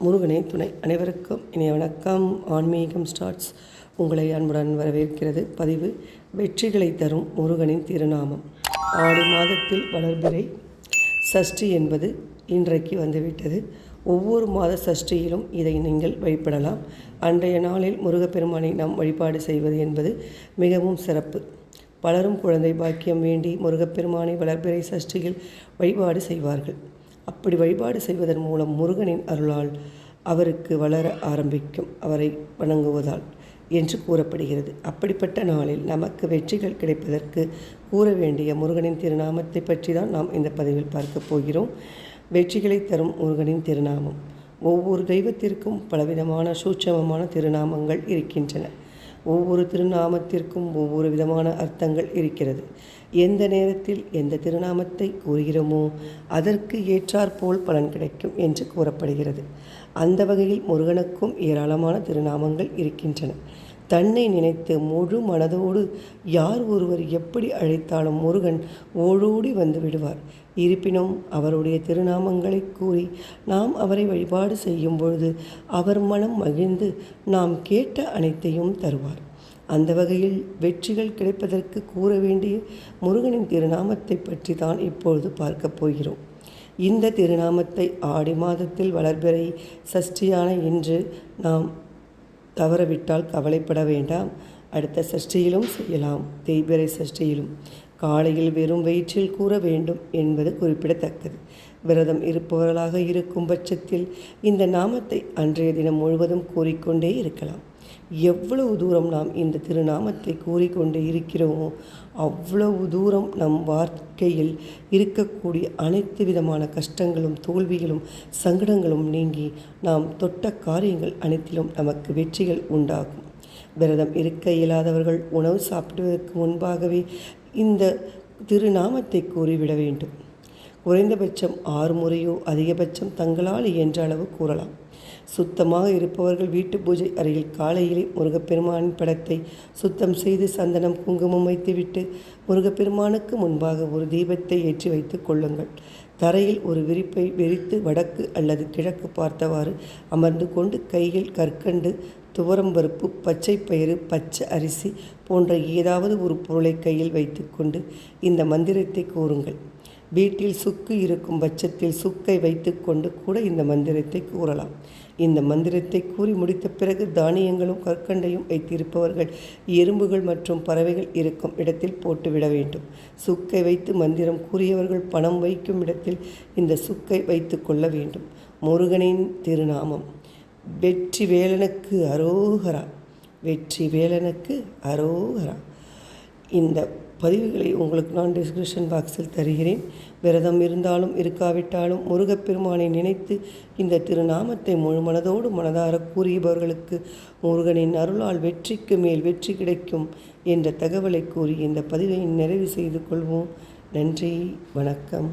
முருகனே துணை. அனைவருக்கும் இனிய வணக்கம். ஆன்மீகம் ஸ்டார்ட்ஸ் உங்களை அன்புடன் வரவேற்கிறது. பதிவு வெற்றிகளை தரும் முருகனின் திருநாமம். ஆடி மாதத்தில் வளர்பிறை சஷ்டி என்பது இன்றைக்கு வந்துவிட்டது. ஒவ்வொரு மாத சஷ்டியிலும் இதை நீங்கள் வழிபடலாம். அன்றைய நாளில் முருகப்பெருமானை நாம் வழிபாடு செய்வது என்பது மிகவும் சிறப்பு. பலரும் குழந்தை பாக்கியம் வேண்டி முருகப்பெருமானை வளர்பிறை சஷ்டியில் வழிபாடு செய்வார்கள். அப்படி வழிபாடு செய்வதன் மூலம் முருகனின் அருளால் அவருக்கு வளர ஆரம்பிக்கும், அவரை வணங்குவதால் என்று கூறப்படுகிறது. அப்படிப்பட்ட நாளில் நமக்கு வெற்றிகள் கிடைப்பதற்கு கூற வேண்டிய முருகனின் திருநாமத்தை பற்றி தான் நாம் இந்த பதிவில் பார்க்க போகிறோம். வெற்றிகளை தரும் முருகனின் திருநாமம். ஒவ்வொரு தெய்வத்திற்கும் பலவிதமான சூட்சமமான திருநாமங்கள் இருக்கின்றன. ஒவ்வொரு திருநாமத்திற்கும் ஒவ்வொரு விதமான அர்த்தங்கள் இருக்கிறது. எந்த நேரத்தில் எந்த திருநாமத்தை கூறுகிறோமோ அதற்கு ஏற்றாற்போல் பலன் கிடைக்கும் என்று கூறப்படுகிறது. அந்த வகையில் முருகனுக்கும் ஏராளமான திருநாமங்கள் இருக்கின்றன. தன்னை நினைத்து முழு மனதோடு யார் ஒருவர் எப்படி அழைத்தாலும் முருகன் ஓடோடி வந்து விடுவார். இருப்பினும் அவருடைய திருநாமங்களை கூறி நாம் அவரை வழிபாடு செய்யும் பொழுது அவர் மனம் மகிழ்ந்து நாம் கேட்ட அனைத்தையும் தருவார். அந்த வகையில் வெற்றிகள் கிடைப்பதற்கு கூற வேண்டிய முருகனின் திருநாமத்தை பற்றி தான் இப்பொழுது பார்க்க போகிறோம். இந்த திருநாமத்தை ஆடி மாதத்தில் வளர்பிறை சஷ்டியான இன்று நாம் தவறவிட்டால் கவலைப்பட வேண்டாம். அடுத்த சஷ்டியிலும் செய்யலாம். தேய்பிறை சஷ்டியிலும் காலையில் வெறும் வயிற்றில் கூற வேண்டும் என்பது குறிப்பிடத்தக்கது. விரதம் இருப்பவர்களாக இருக்கும் பட்சத்தில் இந்த நாமத்தை அன்றைய தினம் முழுவதும் கூறிக்கொண்டே இருக்கலாம். எவ்வளவு தூரம் நாம் இந்த திருநாமத்தை கூறிக்கொண்டே இருக்கிறோமோ அவ்வளவு தூரம் நம் வாழ்க்கையில் இருக்கக்கூடிய அனைத்து விதமான கஷ்டங்களும் தோல்விகளும் சங்கடங்களும் நீங்கி நாம் தொட்ட காரியங்கள் அனைத்திலும் நமக்கு வெற்றிகள் உண்டாகும். விரதம் இருக்க இயலாதவர்கள் உணவு சாப்பிடுவதற்கு முன்பாகவே இந்த திருநாமத்தை கூறிவிட வேண்டும். குறைந்தபட்சம் 6 முறையோ அதிகபட்சம் தங்களால் இயன்ற அளவு கூறலாம். சுத்தமாக இருப்பவர்கள் வீட்டு பூஜை அறையில் காலையிலே முருகப்பெருமானின் படத்தை சுத்தம் செய்து சந்தனம் குங்குமம் வைத்துவிட்டு முருகப்பெருமானுக்கு முன்பாக ஒரு தீபத்தை ஏற்றி வைத்து கொள்ளுங்கள். தரையில் ஒரு விரிப்பை விரித்து வடக்கு அல்லது கிழக்கு பார்த்தவாறு அமர்ந்து கொண்டு கையில் கற்கண்டு, துவரம்பருப்பு, பச்சை பயிறு, பச்சை அரிசி போன்ற ஏதாவது ஒரு பொருளை கையில் வைத்து கொண்டு இந்த மந்திரத்தை கூறுங்கள். வீட்டில் சுக்கு இருக்கும் பட்சத்தில் சுக்கை வைத்து கொண்டு கூட இந்த மந்திரத்தை கூறலாம். இந்த மந்திரத்தை கூறி முடித்த பிறகு தானியங்களும் கற்கண்டையும் வைத்திருப்பவர்கள் எறும்புகள் மற்றும் பறவைகள் இருக்கும் இடத்தில் போட்டுவிட வேண்டும். சுக்கை வைத்து மந்திரம் கூறியவர்கள் பணம் வைக்கும் இடத்தில் இந்த சுக்கை வைத்து கொள்ள வேண்டும். முருகனின் திருநாமம். வெற்றி வேலனுக்கு அரோகரா, வெற்றி வேலனுக்கு அரோகரா. இந்த பதிவுகளை உங்களுக்கு நான் டிஸ்கிரிப்ஷன் பாக்ஸில் தருகிறேன். விரதம் இருந்தாலும் இருக்காவிட்டாலும் முருகப்பெருமானை நினைத்து இந்த திருநாமத்தை முழு மனதோடு மனதார கூறியவர்களுக்கு முருகனின் அருளால் வெற்றிக்கு மேல் வெற்றி கிடைக்கும் என்ற தகவலை கூறி இந்த பதிவை நிறைவு செய்து கொள்வோம். நன்றி, வணக்கம்.